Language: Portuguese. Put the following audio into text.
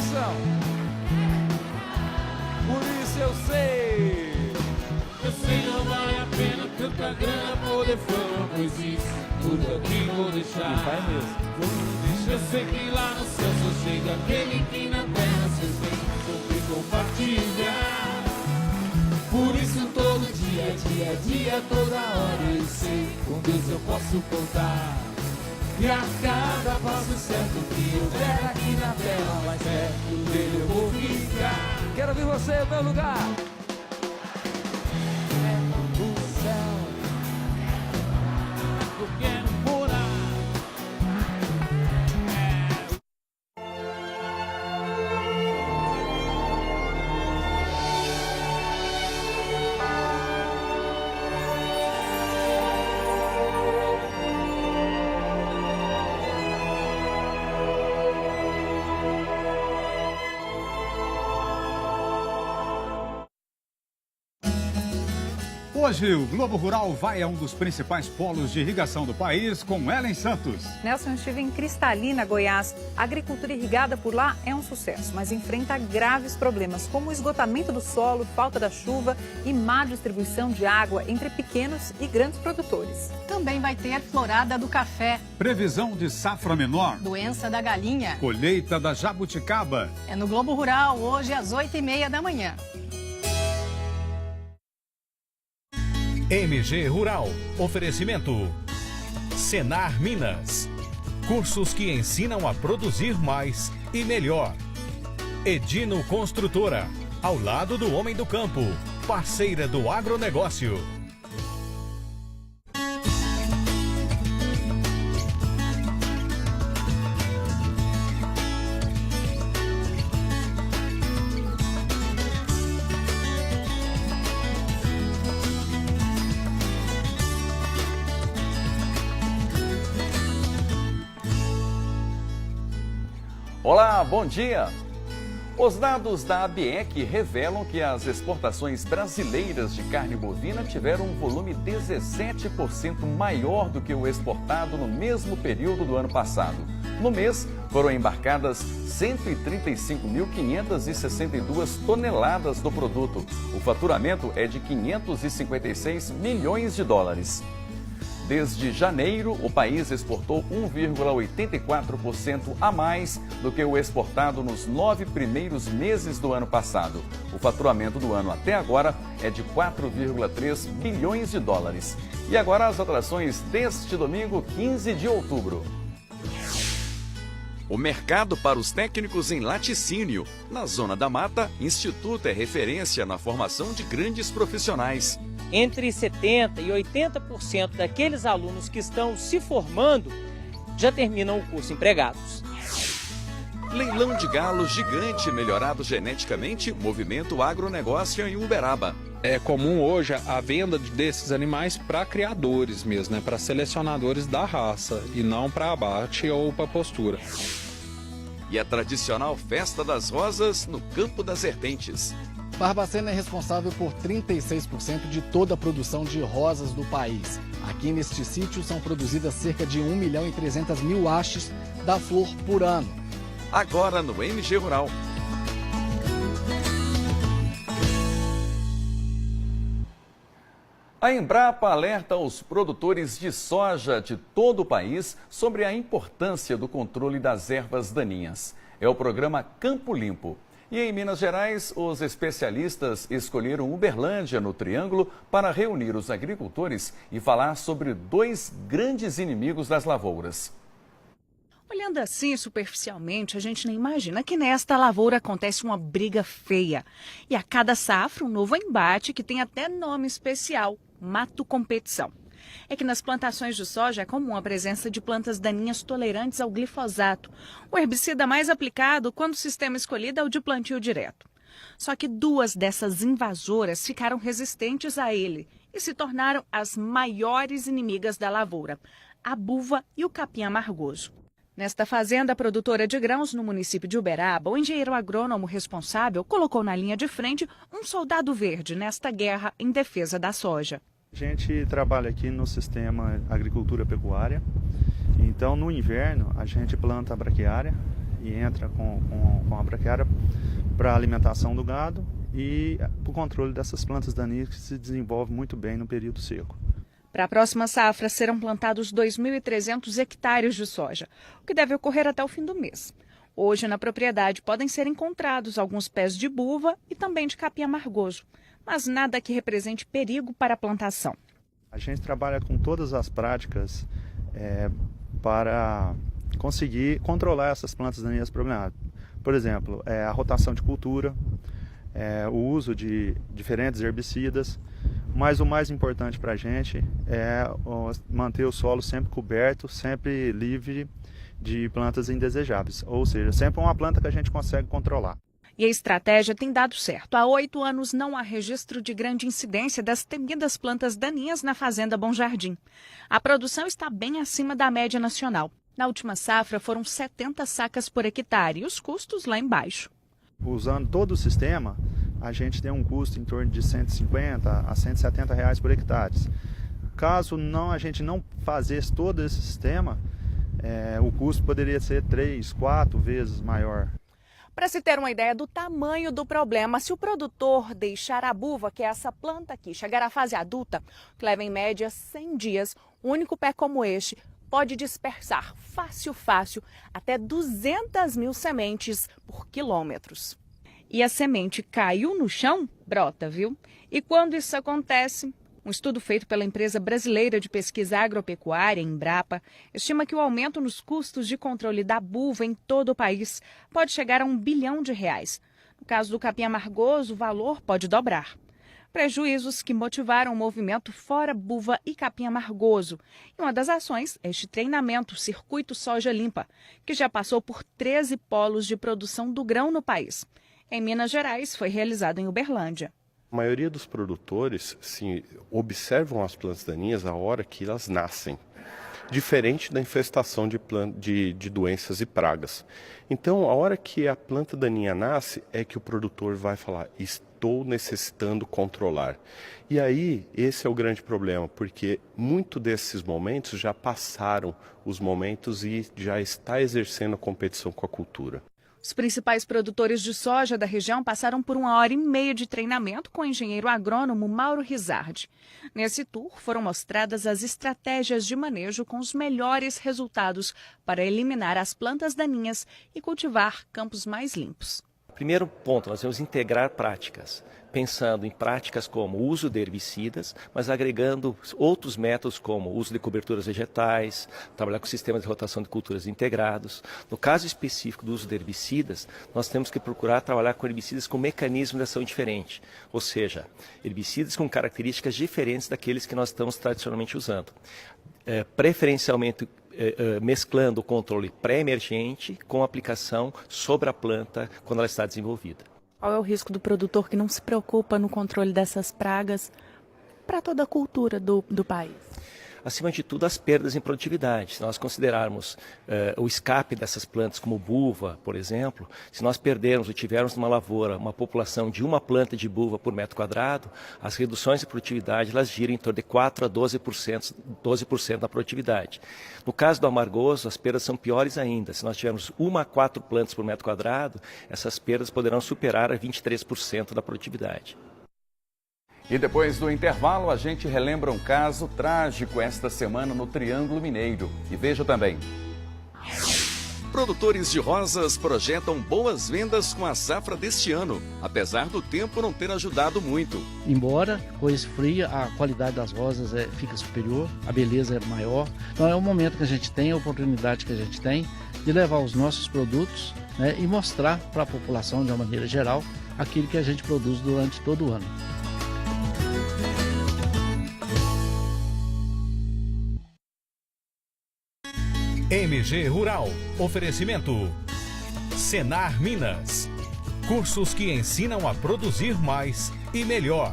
atenção. Por isso eu sei. Eu sei não vale a pena tanta grana, poder fama, pois isso tudo aqui vou deixar. Vai mesmo. Eu sei que lá no céu só chega aquele que na terra vocês têm que compartilhar. Por isso todo dia, toda hora eu sei, com Deus eu posso contar. E a cada passo certo que eu der aqui na terra, mais perto dele eu vou ficar. Quero ver você no meu lugar. Eu quero morar. Hoje, o Globo Rural vai a um dos principais polos de irrigação do país com Ellen Santos. Nelson, eu estive em Cristalina, Goiás. A agricultura irrigada por lá é um sucesso, mas enfrenta graves problemas, como o esgotamento do solo, falta da chuva e má distribuição de água entre pequenos e grandes produtores. Também vai ter florada do café. Previsão de safra menor. Doença da galinha. Colheita da jabuticaba. É no Globo Rural, hoje às 8h30 da manhã. MG Rural. Oferecimento. Senar Minas. Cursos que ensinam a produzir mais e melhor. Edino Construtora. Ao lado do homem do campo. Parceira do agronegócio. Olá, bom dia! Os dados da ABEC revelam que as exportações brasileiras de carne bovina tiveram um volume 17% maior do que o exportado no mesmo período do ano passado. No mês, foram embarcadas 135.562 toneladas do produto. O faturamento é de 556 milhões de dólares. Desde janeiro, o país exportou 1,84% a mais do que o exportado nos 9 primeiros meses do ano passado. O faturamento do ano até agora é de 4,3 bilhões de dólares. E agora as atrações deste domingo, 15 de outubro. O mercado para os técnicos em laticínio. Na Zona da Mata, Instituto é referência na formação de grandes profissionais. Entre 70% e 80% daqueles alunos que estão se formando já terminam o curso empregados. Leilão de galos gigante melhorado geneticamente, movimento agronegócio em Uberaba. É comum hoje a venda desses animais para criadores mesmo, né? Para selecionadores da raça e não para abate ou para postura. E a tradicional Festa das Rosas no Campo das Serpentes. Barbacena é responsável por 36% de toda a produção de rosas do país. Aqui neste sítio são produzidas cerca de 1.300.000 hastes da flor por ano. Agora no MG Rural. A Embrapa alerta os produtores de soja de todo o país sobre a importância do controle das ervas daninhas. É o programa Campo Limpo. E em Minas Gerais, os especialistas escolheram Uberlândia, no Triângulo, para reunir os agricultores e falar sobre 2 grandes inimigos das lavouras. Olhando assim superficialmente, a gente nem imagina que nesta lavoura acontece uma briga feia. E a cada safra, um novo embate que tem até nome especial, mato competição. É que nas plantações de soja é comum a presença de plantas daninhas tolerantes ao glifosato, o herbicida mais aplicado quando o sistema escolhido é o de plantio direto. Só que 2 dessas invasoras ficaram resistentes a ele e se tornaram as maiores inimigas da lavoura, a buva e o capim amargoso. Nesta fazenda produtora de grãos no município de Uberaba, o engenheiro agrônomo responsável colocou na linha de frente um soldado verde nesta guerra em defesa da soja. A gente trabalha aqui no sistema agricultura pecuária, então no inverno a gente planta a braquiária e entra com a braquiária para a alimentação do gado e para o controle dessas plantas daninhas que se desenvolvem muito bem no período seco. Para a próxima safra serão plantados 2.300 hectares de soja, o que deve ocorrer até o fim do mês. Hoje, na propriedade, podem ser encontrados alguns pés de buva e também de capim amargoso, mas nada que represente perigo para a plantação. A gente trabalha com todas as práticas para conseguir controlar essas plantas daninhas problemáticas. Por exemplo, a rotação de cultura, o uso de diferentes herbicidas, mas o mais importante para a gente é manter o solo sempre coberto, sempre livre de plantas indesejáveis, ou seja, sempre uma planta que a gente consegue controlar. E a estratégia tem dado certo. Há 8 anos não há registro de grande incidência das temidas plantas daninhas na Fazenda Bom Jardim. A produção está bem acima da média nacional. Na última safra foram 70 sacas por hectare e os custos lá embaixo. Usando todo o sistema, a gente tem um custo em torno de 150 a 170 reais por hectare. Caso a gente não fizesse todo esse sistema, o custo poderia ser 3, 4 vezes maior. Para se ter uma ideia do tamanho do problema, se o produtor deixar a buva, que é essa planta aqui, chegar à fase adulta, que leva em média 100 dias, um único pé como este pode dispersar fácil, até 200 mil sementes por quilômetros. E a semente caiu no chão, brota, viu? E quando isso acontece, um estudo feito pela empresa brasileira de pesquisa agropecuária, Embrapa, estima que o aumento nos custos de controle da buva em todo o país pode chegar a R$1 bilhão. No caso do capim amargoso, o valor pode dobrar. Prejuízos que motivaram o movimento Fora Buva e Capim Amargoso. E uma das ações é este treinamento Circuito Soja Limpa, que já passou por 13 polos de produção do grão no país. Em Minas Gerais, foi realizado em Uberlândia. A maioria dos produtores observam as plantas daninhas a hora que elas nascem, diferente da infestação de doenças e pragas. Então, a hora que a planta daninha nasce, é que o produtor vai falar, estou necessitando controlar. E aí, esse é o grande problema, porque muito desses momentos já passaram os momentos e já está exercendo a competição com a cultura. Os principais produtores de soja da região passaram por 1h30 de treinamento com o engenheiro agrônomo Mauro Rizardi. Nesse tour foram mostradas as estratégias de manejo com os melhores resultados para eliminar as plantas daninhas e cultivar campos mais limpos. Primeiro ponto, nós vamos integrar práticas, pensando em práticas como o uso de herbicidas, mas agregando outros métodos como o uso de coberturas vegetais, trabalhar com sistemas de rotação de culturas integrados. No caso específico do uso de herbicidas, nós temos que procurar trabalhar com herbicidas com mecanismo de ação diferente, ou seja, herbicidas com características diferentes daqueles que nós estamos tradicionalmente usando. Preferencialmente mesclando o controle pré-emergente com a aplicação sobre a planta quando ela está desenvolvida. Qual é o risco do produtor que não se preocupa no controle dessas pragas para toda a cultura do país? Acima de tudo, as perdas em produtividade. Se nós considerarmos o escape dessas plantas como buva, por exemplo, se nós perdermos ou tivermos numa lavoura uma população de uma planta de buva por metro quadrado, as reduções de produtividade elas giram em torno de 4 a 12% da produtividade. No caso do amargoso, as perdas são piores ainda. Se nós tivermos 1 a 4 plantas por metro quadrado, essas perdas poderão superar a 23% da produtividade. E depois do intervalo, a gente relembra um caso trágico esta semana no Triângulo Mineiro. E veja também. Produtores de rosas projetam boas vendas com a safra deste ano, apesar do tempo não ter ajudado muito. Embora com esse frio, a qualidade das rosas fica superior, a beleza é maior. Então é o momento que a gente tem, a oportunidade que a gente tem de levar os nossos produtos, né, e mostrar para a população de uma maneira geral aquilo que a gente produz durante todo o ano. MG Rural. Oferecimento. Senar Minas. Cursos que ensinam a produzir mais e melhor.